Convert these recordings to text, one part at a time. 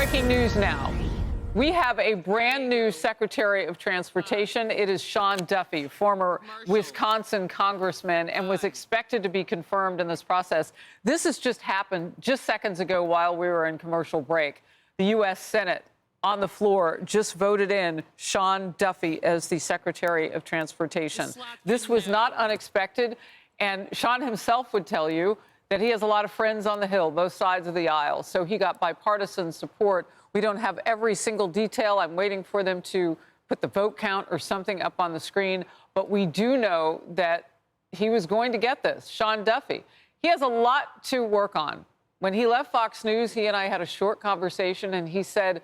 Breaking news now. We have a brand new Secretary of Transportation. It is Sean Duffy, former Wisconsin congressman, and was expected to be confirmed in this process. This has just happened just seconds ago while we were in commercial break. The U.S. Senate on the floor just voted in Sean Duffy as the Secretary of Transportation. This was not unexpected, and Sean himself would tell you that he has a lot of friends on the Hill, both sides of the aisle. So he got bipartisan support. We don't have every single detail. I'm waiting for them to put the vote count or something up on the screen. But we do know that he was going to get this, Sean Duffy. He has a lot to work on. When he left Fox News, he and I had a short conversation, and he said,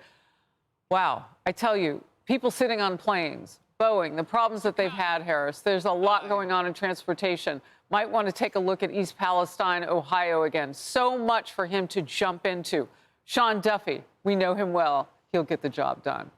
wow, I tell you, people sitting on planes, Boeing, the problems that they've had, Harris, there's a lot going on in transportation. Might want to take a look at East Palestine, Ohio again. So much for him to jump into. Sean Duffy, we know him well. He'll get the job done.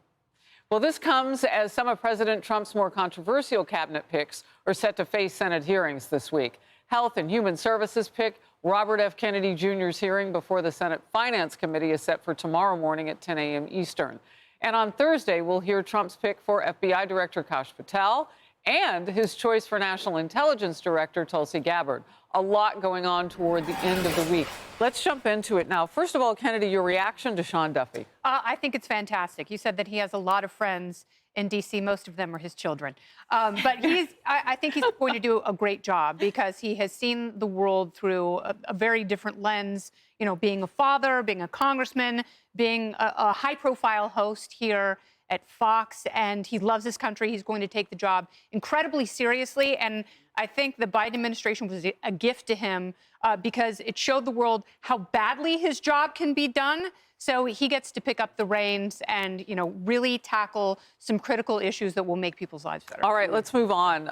Well, this comes as some of President Trump's more controversial cabinet picks are set to face Senate hearings this week. Health and Human Services pick Robert F. Kennedy Jr.'s hearing before the Senate Finance Committee is set for tomorrow morning at 10 a.m. Eastern. And on Thursday, we'll hear Trump's pick for FBI Director Kash Patel and his choice for National Intelligence Director Tulsi Gabbard. A lot going on toward the end of the week. Let's jump into it now. First of all, Kennedy, your reaction to Sean Duffy. I think it's fantastic. You said that he has a lot of friends in D.C. Most of them are his children. But I think he's going to do a great job because he has seen the world through a very different lens, you know, being a father, being a congressman, being a high-profile host here at Fox, and he loves his country. He's going to take the job incredibly seriously, and I think the Biden administration was a gift to him because it showed the world how badly his job can be done. So he gets to pick up the reins and, you know, really tackle some critical issues that will make people's lives better. All right, let's move on.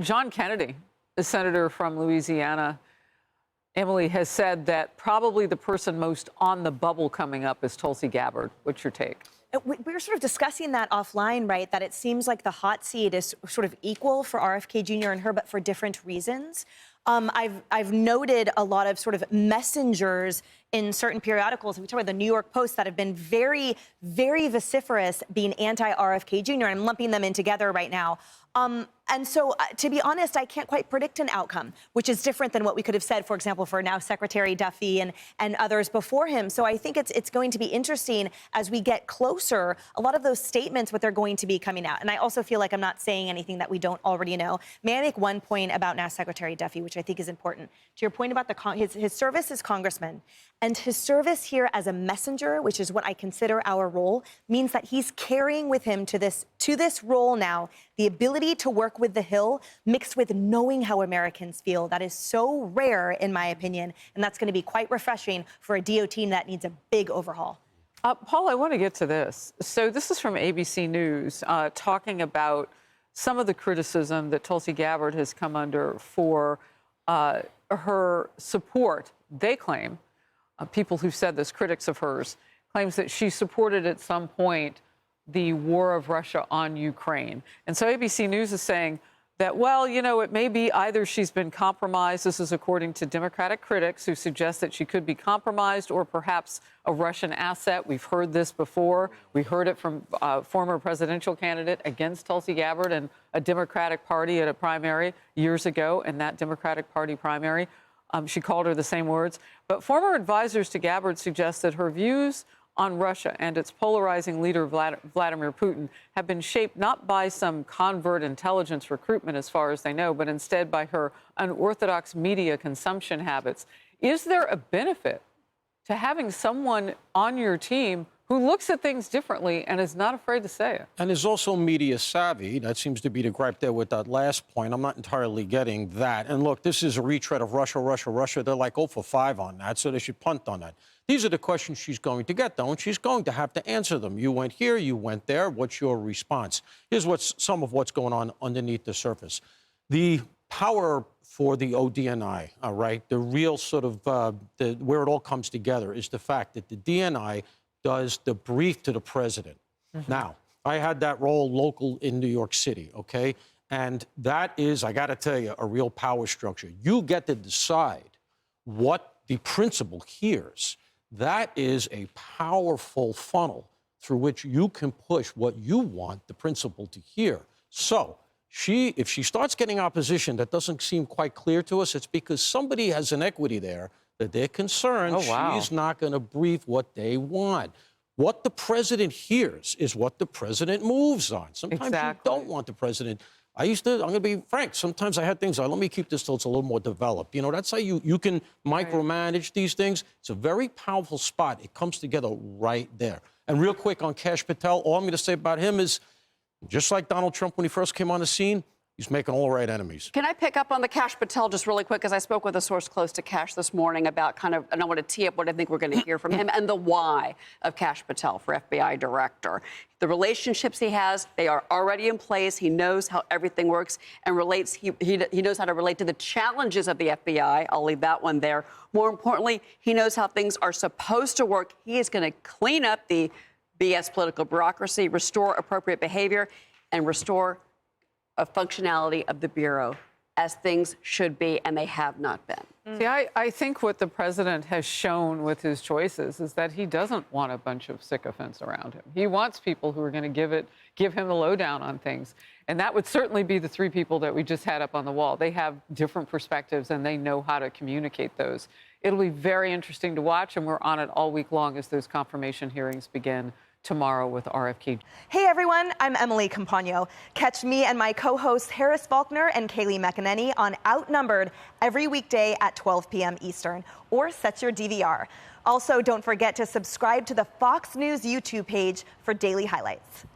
John Kennedy, the senator from Louisiana, Emily, has said that probably the person most on the bubble coming up is Tulsi Gabbard. What's your take? We were sort of discussing that offline, right? That it seems like the hot seat is sort of equal for RFK Jr. and her, but for different reasons. I've noted a lot of sort of messengers in certain periodicals. We talk about the New York Post that have been very, very vociferous, being anti-RFK Jr. I'm lumping them in together right now. And so, to be honest, I can't quite predict an outcome, which is different than what we could have said, for example, for now Secretary Duffy and others before him. So I think it's going to be interesting as we get closer, a lot of those statements, what they're going to be coming out. And I also feel like I'm not saying anything that we don't already know. May I make one point about now Secretary Duffy, which I think is important? To your point about his service as congressman, and his service here as a messenger, which is what I consider our role, means that he's carrying with him to this role now the ability to work with the Hill mixed with knowing how Americans feel. That is so rare, in my opinion, and that's going to be quite refreshing for a DOT that needs a big overhaul. Paul, I want to get to this. So this is from ABC News, talking about some of the criticism that Tulsi Gabbard has come under for her support, they claim, people who said this, critics of hers, claims that she supported at some point the war of Russia on Ukraine. And so ABC News is saying that, well, you know, it may be either she's been compromised, this is according to Democratic critics who suggest that she could be compromised, or perhaps a Russian asset. We've heard this before. We heard it from former presidential candidate against Tulsi Gabbard and a Democratic Party at a primary years ago, and that Democratic Party primary. She called her the same words. But former advisors to Gabbard suggest that her views on Russia and its polarizing leader, Vladimir Putin, have been shaped not by some convert intelligence recruitment, as far as they know, but instead by her unorthodox media consumption habits. Is there a benefit to having someone on your team who looks at things differently and is not afraid to say it? And is also media savvy. That seems to be the gripe there with that last point. I'm not entirely getting that. And look, this is a retread of Russia, Russia, Russia. They're like 0 for 5 on that, so they should punt on that. These are the questions she's going to get, though, and she's going to have to answer them. You went here, you went there. What's your response? Here's some of what's going on underneath the surface. The power for the ODNI, all right, the real sort of where it all comes together is the fact that the DNI does the brief to the president. Now, I had that role local in New York City, okay? And that is, I got to tell you, a real power structure. You get to decide what the principal hears. That is a powerful funnel through which you can push what you want the principal to hear. So if she starts getting opposition that doesn't seem quite clear to us, it's because somebody has an equity there that they're concerned she's not going to brief what they want. What the president hears is what the president moves on. Sometimes you don't want the president. I'm going to be frank, sometimes I had things, let me keep this till it's a little more developed. You know, that's how you can micromanage these things. It's a very powerful spot. It comes together right there. And real quick on Kash Patel, all I'm going to say about him is, just like Donald Trump when he first came on the scene, he's making all the right enemies. Can I pick up on the Kash Patel just really quick? Because I spoke with a source close to Kash this morning about and I want to tee up what I think we're going to hear from him and the why of Kash Patel for FBI director. The relationships he has, they are already in place. He knows how everything works and relates. He knows how to relate to the challenges of the FBI. I'll leave that one there. More importantly, he knows how things are supposed to work. He is going to clean up the BS political bureaucracy, restore appropriate behavior, and restore a functionality of the Bureau as things should be, and they have not been. See, I think what the president has shown with his choices is that he doesn't want a bunch of sycophants around him. He wants people who are going to give him the lowdown on things. And that would certainly be the three people that we just had up on the wall. They have different perspectives, and they know how to communicate those. It'll be very interesting to watch, and we're on it all week long as those confirmation hearings begin tomorrow with RFK. Hey everyone, I'm Emily Campagno. Catch me and my co-hosts Harris Faulkner and Kaylee McEnany on Outnumbered every weekday at 12 p.m. Eastern, or set your DVR. Also, don't forget to subscribe to the Fox News YouTube page for daily highlights.